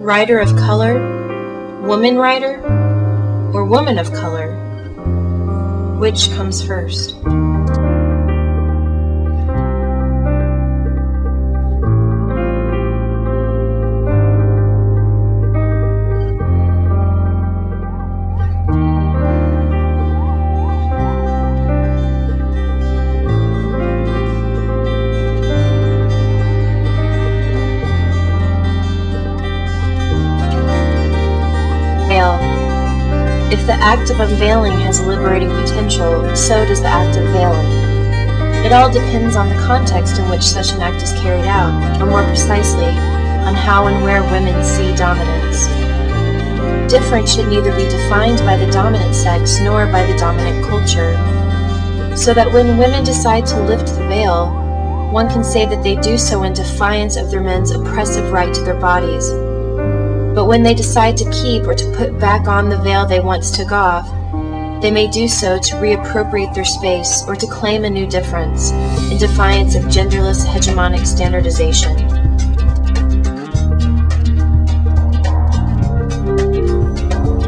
Writer of color, woman writer, or woman of color? Which comes first? If the act of unveiling has a liberating potential, so does the act of veiling. It all depends on the context in which such an act is carried out, or more precisely, on how and where women see dominance. Difference should neither be defined by the dominant sex nor by the dominant culture, so that when women decide to lift the veil, one can say that they do so in defiance of their men's oppressive right to their bodies. But when they decide to keep or to put back on the veil they once took off, they may do so to reappropriate their space or to claim a new difference, in defiance of genderless hegemonic standardization.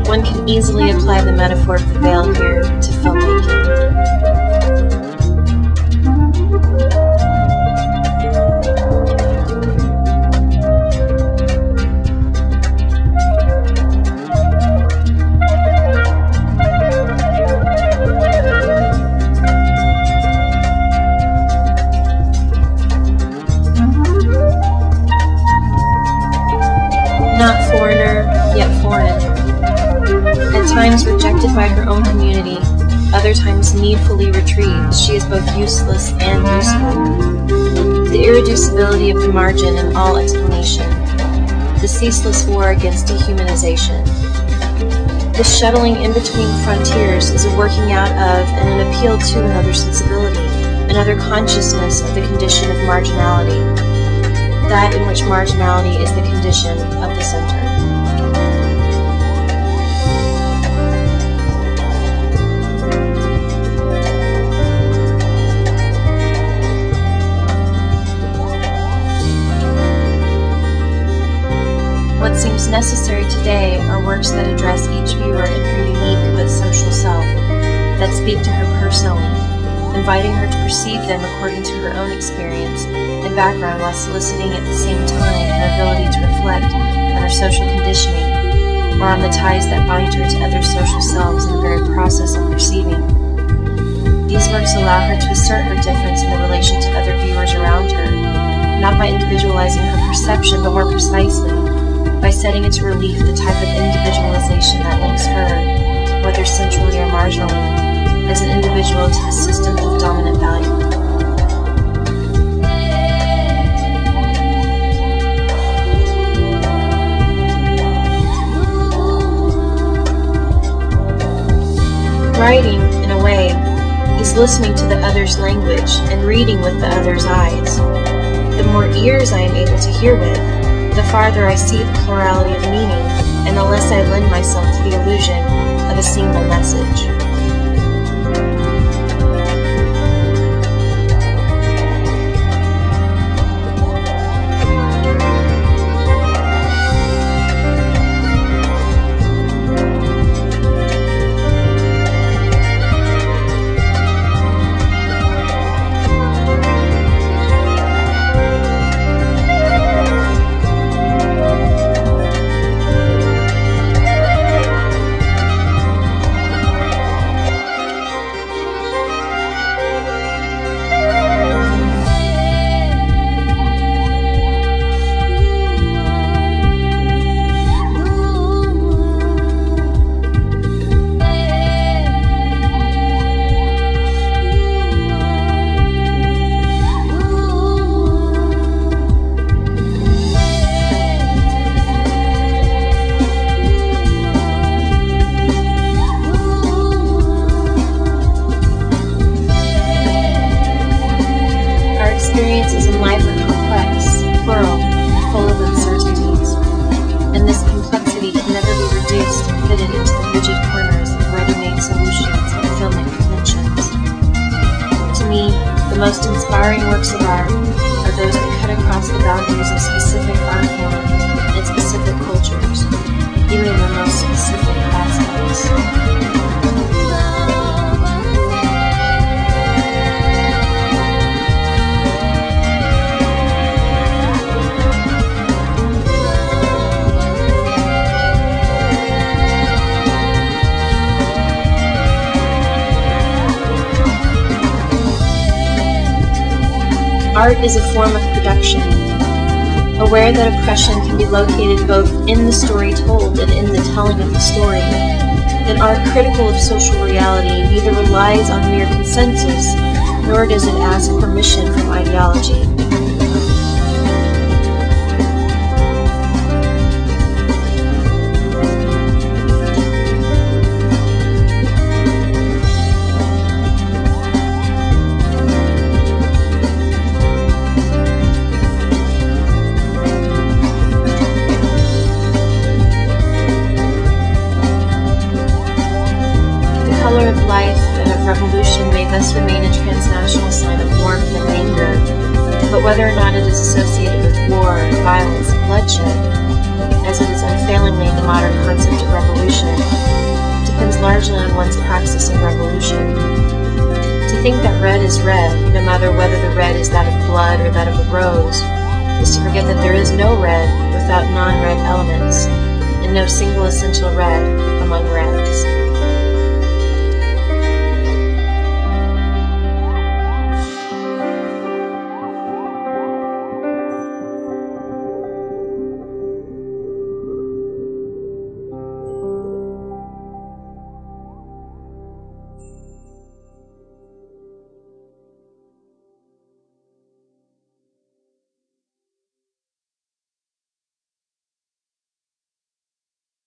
One can easily apply the metaphor of the veil here to filmmaking. Not foreigner, yet foreign. At times rejected by her own community, other times needfully retrieved, she is both useless and useful. The irreducibility of the margin in all explanation. The ceaseless war against dehumanization. This shuttling in between frontiers is a working out of and an appeal to another sensibility, another consciousness of the condition of marginality. That in which marginality is the condition of the center. What seems necessary today are works that address each viewer in her unique but social self, that speak to her personally, inviting her to perceive them according to her own experience and background while soliciting at the same time her ability to reflect on her social conditioning, or on the ties that bind her to other social selves in the very process of perceiving. These works allow her to assert her difference in the relation to other viewers around her, not by individualizing her perception, but more precisely, by setting into relief the type of individualization that links her, whether centrally or marginally, as an individual to the system of dominant value. Writing, in a way, is listening to the other's language and reading with the other's eyes. The more ears I am able to hear with, the farther I see the plurality of meaning, and the less I lend myself to the illusion of a single message. Experiences in life are complex, plural, full of uncertainties, and this complexity can never be reduced and fitted into the rigid corners of ready-made solutions and filmic conventions. To me, the most inspiring works of art are those that cut across the boundaries of specific art form and specific culture. even in the most specific aspects. Art is a form of production. Aware that oppression can be located both in the story told and in the telling of the story, an art critical of social reality neither relies on mere consensus, nor does it ask permission from ideology. The color of life and of revolution may thus remain a transnational sign of warmth and anger, but whether or not it is associated with war, violence, and bloodshed, as it is unfailingly in the modern concept of revolution, depends largely on one's praxis of revolution. To think that red is red, no matter whether the red is that of blood or that of a rose, is to forget that there is no red without non-red elements, and no single essential red among reds.